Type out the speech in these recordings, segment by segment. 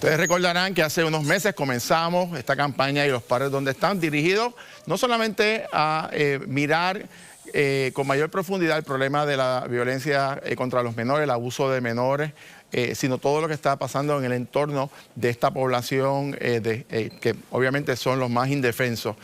Ustedes recordarán que hace unos meses comenzamos esta campaña y los padres donde están, dirigidos no solamente a mirar con mayor profundidad el problema de la violencia contra los menores, el abuso de menores, sino todo lo que está pasando en el entorno de esta población, que obviamente son los más indefensos.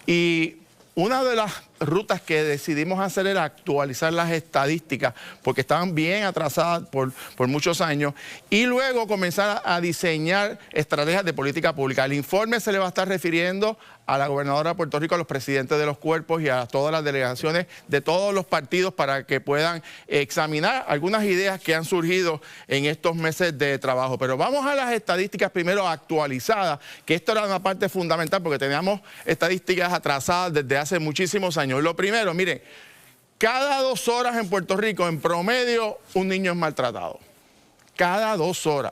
Y una de las rutas que decidimos hacer era actualizar las estadísticas, porque estaban bien atrasadas por muchos años, y luego comenzar a diseñar estrategias de política pública. El informe se le va a estar refiriendo a la gobernadora de Puerto Rico, a los presidentes de los cuerpos y a todas las delegaciones de todos los partidos para que puedan examinar algunas ideas que han surgido en estos meses de trabajo. Pero vamos a las estadísticas primero actualizadas, que esto era una parte fundamental porque teníamos estadísticas atrasadas desde hace muchísimos años. Lo primero, miren, cada 2 horas en Puerto Rico, en promedio, un niño es maltratado. Cada 2 horas.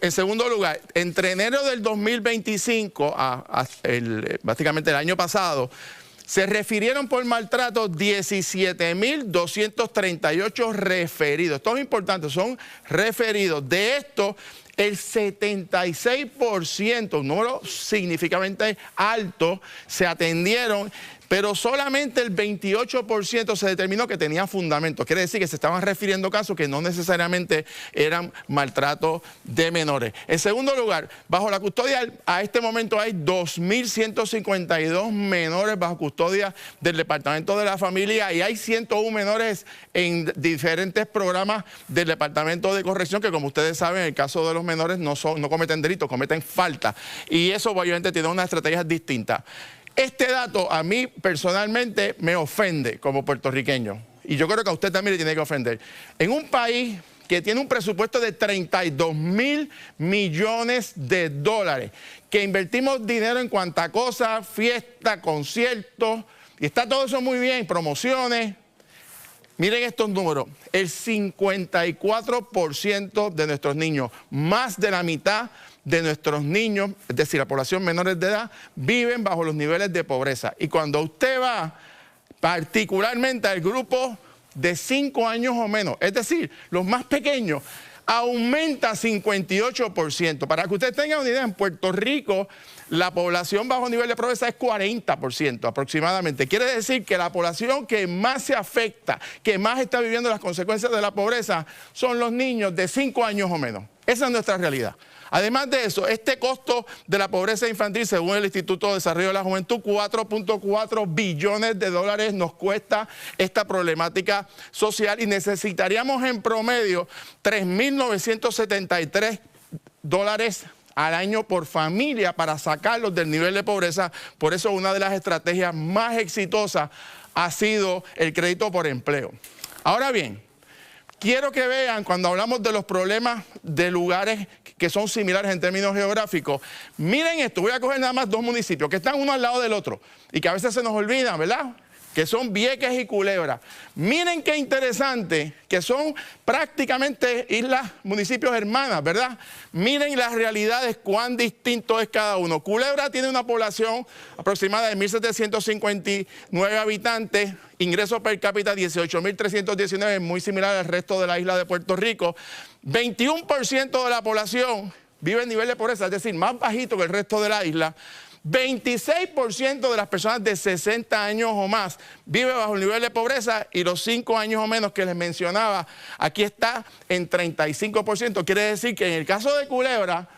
En segundo lugar, entre enero del 2025 básicamente el año pasado, se refirieron por maltrato 17.238 referidos. Esto es importante, son referidos. De esto, el 76%, un número significativamente alto, se atendieron, pero solamente el 28% se determinó que tenían fundamento. Quiere decir que se estaban refiriendo casos que no necesariamente eran maltrato de menores. En segundo lugar, bajo la custodia, a este momento hay 2.152 menores bajo custodia del Departamento de la Familia y hay 101 menores en diferentes programas del Departamento de Corrección que, como ustedes saben, en el caso de los menores no cometen delitos, cometen falta. Y eso obviamente tiene unas estrategias distintas. Este dato a mí personalmente me ofende como puertorriqueño y yo creo que a usted también le tiene que ofender. En un país que tiene un presupuesto de 32.000 millones de dólares, que invertimos dinero en cuanta cosa, fiesta, conciertos, y está todo eso muy bien, promociones. Miren estos números, el 54% de nuestros niños, más de la mitad de nuestros niños, es decir, la población menores de edad, viven bajo los niveles de pobreza. Y cuando usted va particularmente al grupo de 5 años o menos, es decir, los más pequeños, aumenta 58%. Para que usted tenga una idea, en Puerto Rico la población bajo nivel de pobreza es 40% aproximadamente. Quiere decir que la población que más se afecta, que más está viviendo las consecuencias de la pobreza, son los niños de 5 años o menos. Esa es nuestra realidad. Además de eso, este costo de la pobreza infantil, según el Instituto de Desarrollo de la Juventud, 4.4 billones de dólares nos cuesta esta problemática social y necesitaríamos en promedio 3.973 dólares al año por familia para sacarlos del nivel de pobreza. Por eso una de las estrategias más exitosas ha sido el crédito por empleo. Ahora bien, quiero que vean, cuando hablamos de los problemas de lugares que son similares en términos geográficos, miren esto, voy a coger nada más 2 municipios que están uno al lado del otro y que a veces se nos olvidan, ¿verdad? Que son Vieques y Culebra. Miren qué interesante, que son prácticamente islas, municipios hermanas, ¿verdad? Miren las realidades, cuán distinto es cada uno. Culebra tiene una población aproximada de 1.759 habitantes, ingresos per cápita 18.319, muy similar al resto de la isla de Puerto Rico. 21% de la población vive en nivel de pobreza, es decir, más bajito que el resto de la isla. 26% de las personas de 60 años o más vive bajo el nivel de pobreza y los 5 años o menos que les mencionaba, aquí está en 35%. Quiere decir que en el caso de Culebra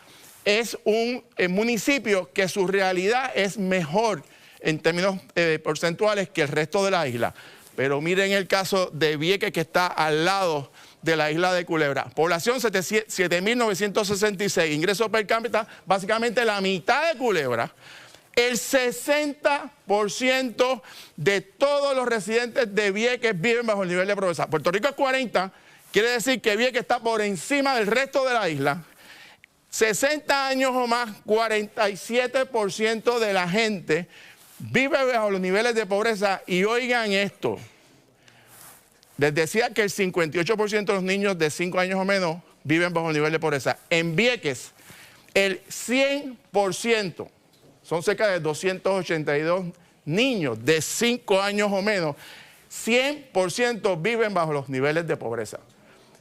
es un municipio que su realidad es mejor en términos porcentuales que el resto de la isla. Pero miren el caso de Vieques, que está al lado de la isla de Culebra. Población 7.966, ingresos per cápita básicamente la mitad de Culebra. El 60% de todos los residentes de Vieques viven bajo el nivel de pobreza. Puerto Rico es 40, quiere decir que Vieques está por encima del resto de la isla. 60 años o más, 47% de la gente vive bajo los niveles de pobreza. Y oigan esto, les decía que el 58% de los niños de 5 años o menos viven bajo el nivel de pobreza. En Vieques, el 100%, son cerca de 282 niños de 5 años o menos, 100% viven bajo los niveles de pobreza.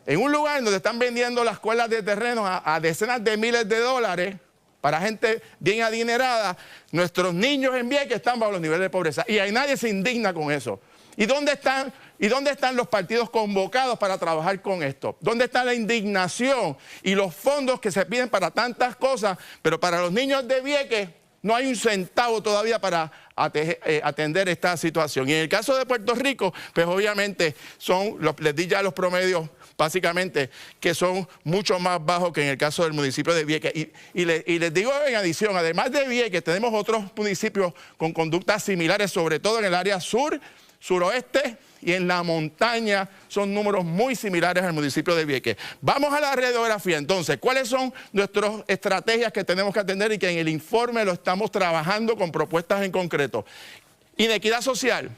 en un lugar donde están vendiendo las escuelas de terrenos a decenas de miles de dólares para gente bien adinerada, nuestros niños en Vieques están bajo los niveles de pobreza. Y ahí nadie se indigna con eso. ¿Y dónde están los partidos convocados para trabajar con esto? ¿Dónde está la indignación y los fondos que se piden para tantas cosas? Pero para los niños de Vieques no hay un centavo todavía para atender esta situación. Y en el caso de Puerto Rico, pues obviamente les di ya los promedios, básicamente, que son mucho más bajos que en el caso del municipio de Vieques. Y les digo en adición, además de Vieques, tenemos otros municipios con conductas similares, sobre todo en el área sur, suroeste y en la montaña, son números muy similares al municipio de Vieques. Vamos a la radiografía entonces. ¿Cuáles son nuestras estrategias que tenemos que atender y que en el informe lo estamos trabajando con propuestas en concreto? Inequidad social.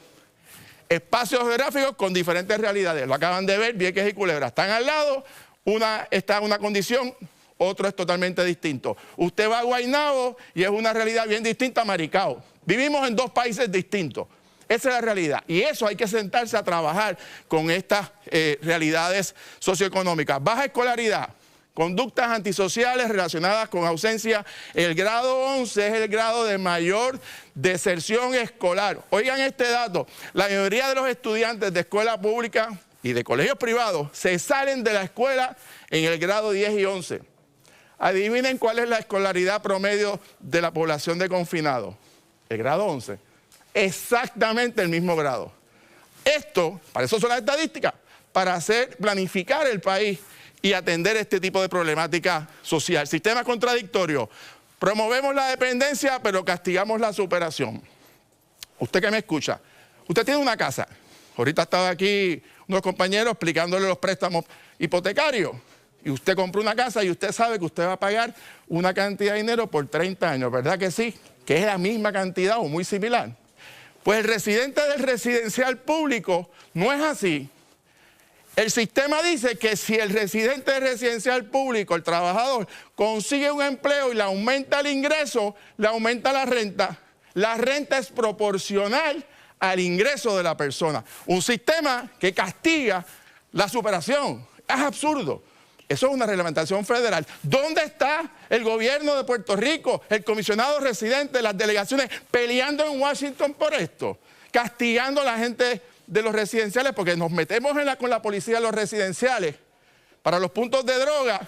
Espacios geográficos con diferentes realidades. Lo acaban de ver, Vieques y Culebra están al lado, una está en una condición, otro es totalmente distinto. Usted va a Guaynabo y es una realidad bien distinta a Maricao. Vivimos en dos países distintos. Esa es la realidad. Y eso hay que sentarse a trabajar con estas realidades socioeconómicas. Baja escolaridad, conductas antisociales relacionadas con ausencia. El grado 11 es el grado de mayor deserción escolar. Oigan este dato, la mayoría de los estudiantes de escuela pública y de colegios privados se salen de la escuela en el grado 10 y 11. Adivinen cuál es la escolaridad promedio de la población de confinados. El grado 11. Exactamente el mismo grado. Esto, para eso son las estadísticas, para planificar el país y atender este tipo de problemática social. Sistema contradictorio. Promovemos la dependencia, pero castigamos la superación. Usted que me escucha, usted tiene una casa. Ahorita estaba aquí unos compañeros explicándole los préstamos hipotecarios. Y usted compró una casa y usted sabe que usted va a pagar una cantidad de dinero por 30 años, ¿verdad que sí? Que es la misma cantidad o muy similar. Pues el residente del residencial público no es así. El sistema dice que si el residente del residencial público, el trabajador, consigue un empleo y le aumenta el ingreso, le aumenta la renta. La renta es proporcional al ingreso de la persona. Un sistema que castiga la superación. Es absurdo. Eso es una reglamentación federal. ¿Dónde está el gobierno de Puerto Rico, el comisionado residente, las delegaciones peleando en Washington por esto? Castigando a la gente de los residenciales, porque nos metemos con la policía de los residenciales para los puntos de droga,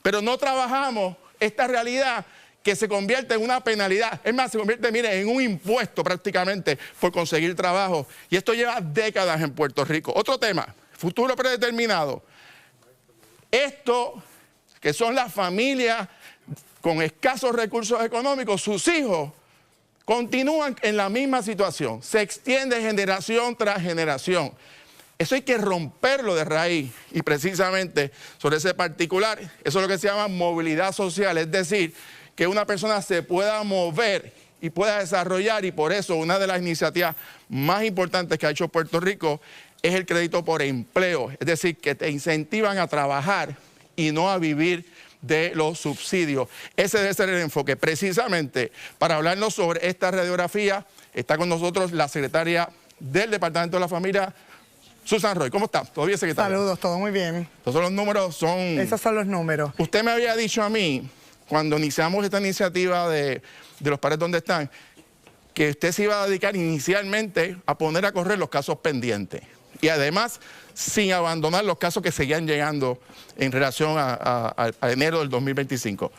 pero no trabajamos esta realidad que se convierte en una penalidad. Es más, se convierte, mire, en un impuesto prácticamente por conseguir trabajo. Y esto lleva décadas en Puerto Rico. Otro tema, futuro predeterminado. Esto, que son las familias con escasos recursos económicos, sus hijos continúan en la misma situación. Se extiende generación tras generación. Eso hay que romperlo de raíz. Y precisamente sobre ese particular, eso es lo que se llama movilidad social. Es decir, que una persona se pueda mover y pueda desarrollar. Y por eso una de las iniciativas más importantes que ha hecho Puerto Rico es el crédito por empleo, es decir, que te incentivan a trabajar y no a vivir de los subsidios. Ese debe ser el enfoque. Precisamente para hablarnos sobre esta radiografía está con nosotros la secretaria del Departamento de la Familia, Susan Roy. ¿Cómo está? ¿Todo bien, secretaria? Saludos, todo muy bien. Entonces los números son... Esos son los números. Usted me había dicho a mí, cuando iniciamos esta iniciativa de los padres donde están, que usted se iba a dedicar inicialmente a poner a correr los casos pendientes. Y además, sin abandonar los casos que seguían llegando en relación a enero del 2025.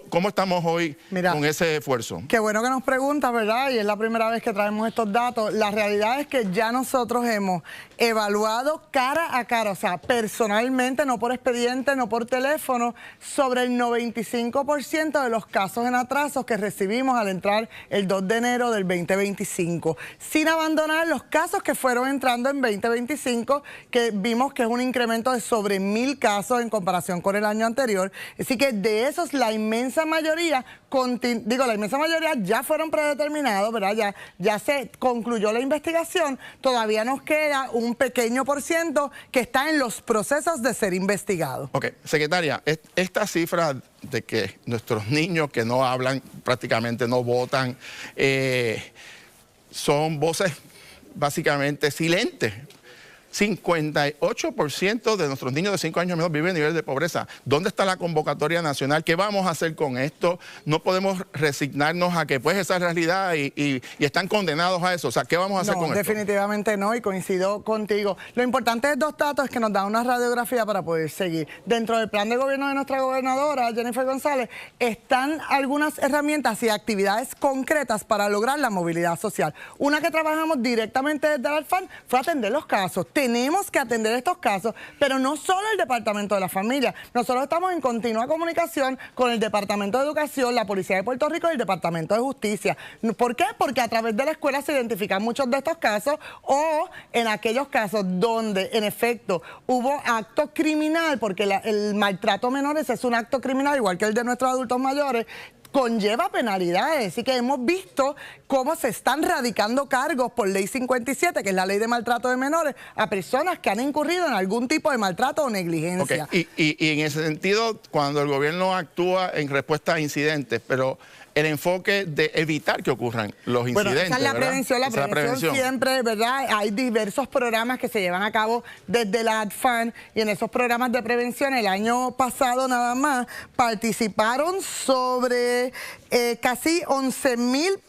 ¿Cómo estamos hoy con ese esfuerzo? Qué bueno que nos preguntas, ¿verdad? Y es la primera vez que traemos estos datos. La realidad es que ya nosotros hemos evaluado cara a cara, o sea, personalmente, no por expediente, no por teléfono, sobre el 95% de los casos en atrasos que recibimos al entrar el 2 de enero del 2025, sin abandonar los casos que fueron entrando en 2025, que vimos que es un incremento de sobre 1000 casos en comparación con el año anterior. Así que de esos, la inmensa mayoría, ya fueron predeterminados, ¿verdad? Ya se concluyó la investigación. Todavía nos queda un pequeño por ciento que está en los procesos de ser investigado. Ok, secretaria, esta cifra de que nuestros niños que no hablan, prácticamente no votan, son voces básicamente silentes. 58% de nuestros niños de 5 años menos viven en nivel de pobreza. ¿Dónde está la convocatoria nacional? ¿Qué vamos a hacer con esto? No podemos resignarnos a que pues esa es la realidad y están condenados a eso. O sea, ¿qué vamos a hacer con esto? Definitivamente no, y coincido contigo. Lo importante de estos datos es que nos da una radiografía para poder seguir. Dentro del plan de gobierno de nuestra gobernadora, Jennifer González, están algunas herramientas y actividades concretas para lograr la movilidad social. Una que trabajamos directamente desde el ALFAN fue atender los casos. Tenemos que atender estos casos, pero no solo el Departamento de la Familia. Nosotros estamos en continua comunicación con el Departamento de Educación, la Policía de Puerto Rico y el Departamento de Justicia. ¿Por qué? Porque a través de la escuela se identifican muchos de estos casos, o en aquellos casos donde en efecto hubo acto criminal, porque el maltrato a menores es un acto criminal igual que el de nuestros adultos mayores, conlleva penalidades. Así que hemos visto cómo se están radicando cargos por ley 57, que es la ley de maltrato de menores, a personas que han incurrido en algún tipo de maltrato o negligencia. Okay. Y en ese sentido, cuando el gobierno actúa en respuesta a incidentes, pero el enfoque de evitar que ocurran los incidentes. Bueno, esa es la prevención. La prevención siempre, ¿verdad? Hay diversos programas que se llevan a cabo desde la ADFAN, y en esos programas de prevención el año pasado nada más participaron sobre casi 11,000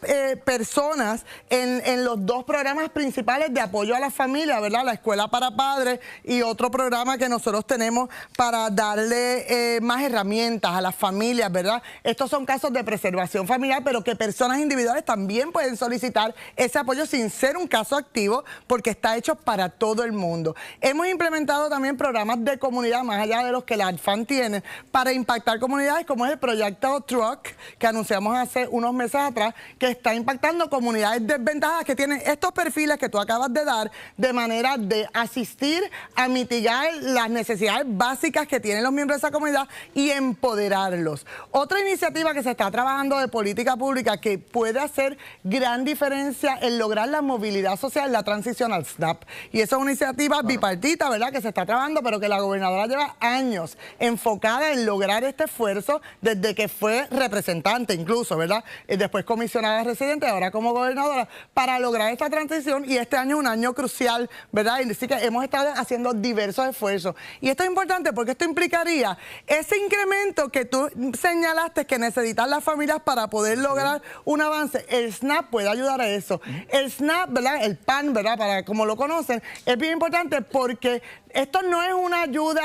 personas en los dos programas principales de apoyo a la familia, ¿verdad? La Escuela para Padres y otro programa que nosotros tenemos para darle más herramientas a las familias, ¿verdad? Estos son casos de preservación familiar, pero que personas individuales también pueden solicitar ese apoyo sin ser un caso activo, porque está hecho para todo el mundo. Hemos implementado también programas de comunidad, más allá de los que la ADFAN tiene, para impactar comunidades, como es el proyecto Truck, que anunciamos hace unos meses atrás, que está impactando comunidades desventajadas que tienen estos perfiles que tú acabas de dar, de manera de asistir a mitigar las necesidades básicas que tienen los miembros de esa comunidad y empoderarlos. Otra iniciativa que se está trabajando de política pública que puede hacer gran diferencia en lograr la movilidad social, la transición al SNAP. Y esa es una iniciativa bipartita, ¿verdad?, que se está trabajando, pero que la gobernadora lleva años enfocada en lograr este esfuerzo desde que fue representante incluso, ¿verdad? Después comisionada residente, ahora como gobernadora, para lograr esta transición, y este año es un año crucial, ¿verdad? Y así que hemos estado haciendo diversos esfuerzos. Y esto es importante porque esto implicaría ese incremento que tú señalaste que necesitan las familias para poder lograr un avance. El SNAP puede ayudar a eso. El SNAP, ¿verdad?, el PAN, ¿verdad?, para como lo conocen, es bien importante porque esto no es una ayuda,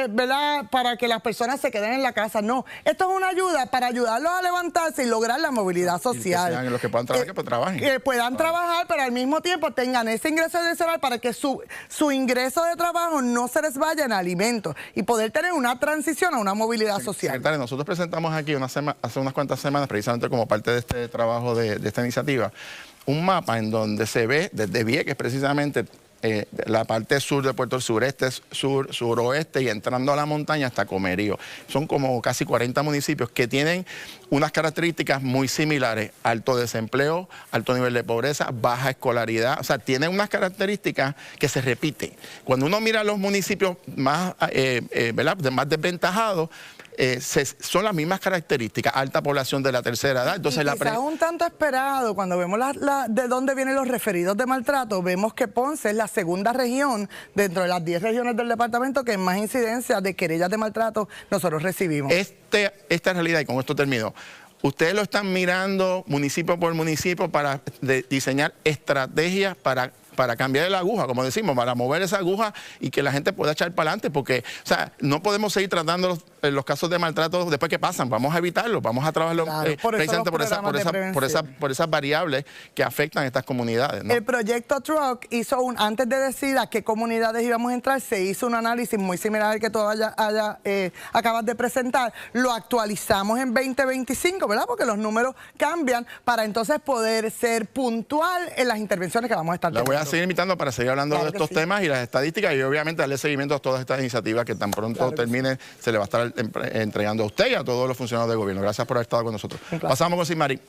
¿verdad?, para que las personas se queden en la casa, no. Esto es una ayuda para ayudarlos a levantarse y lograr la movilidad social. Y que sean los que puedan trabajar, que pues trabajen. Que puedan trabajar, pero al mismo tiempo tengan ese ingreso adicional para que su ingreso de trabajo no se les vaya en alimentos y poder tener una transición a una movilidad social. Secretaria, nosotros presentamos aquí hace unas cuantas semanas, precisamente como parte de este trabajo de esta iniciativa, un mapa en donde se ve desde Vieques precisamente la parte sur de Puerto, sureste, sur, suroeste, y entrando a la montaña hasta Comerío. Son como casi 40 municipios que tienen unas características muy similares: alto desempleo, alto nivel de pobreza, baja escolaridad. O sea, tienen unas características que se repiten. Cuando uno mira los municipios más, ¿verdad?, más desventajados, son las mismas características: alta población de la tercera edad. Entonces, quizás un tanto esperado, cuando vemos de dónde vienen los referidos de maltrato, vemos que Ponce es la segunda región dentro de las 10 regiones del departamento que más incidencia de querellas de maltrato nosotros recibimos. Esta realidad, y con esto termino, ustedes lo están mirando municipio por municipio para diseñar estrategias para cambiar la aguja, como decimos, para mover esa aguja y que la gente pueda echar para adelante, porque, o sea, no podemos seguir tratando los casos de maltrato después que pasan. Vamos a evitarlos, vamos a trabajarlo, claro, precisamente por esas variables que afectan a estas comunidades, ¿no? El proyecto Truck hizo antes de decir a qué comunidades íbamos a entrar, se hizo un análisis muy similar al que tú acabas de presentar. Lo actualizamos en 2025, ¿verdad? Porque los números cambian, para entonces poder ser puntual en las intervenciones que vamos a estar teniendo. Voy a seguir invitando para seguir hablando de estos temas y las estadísticas, y obviamente darle seguimiento a todas estas iniciativas que tan pronto terminen, se le va a estar entregando a usted y a todos los funcionarios del gobierno. Gracias por haber estado con nosotros. Pasamos con Silmarí.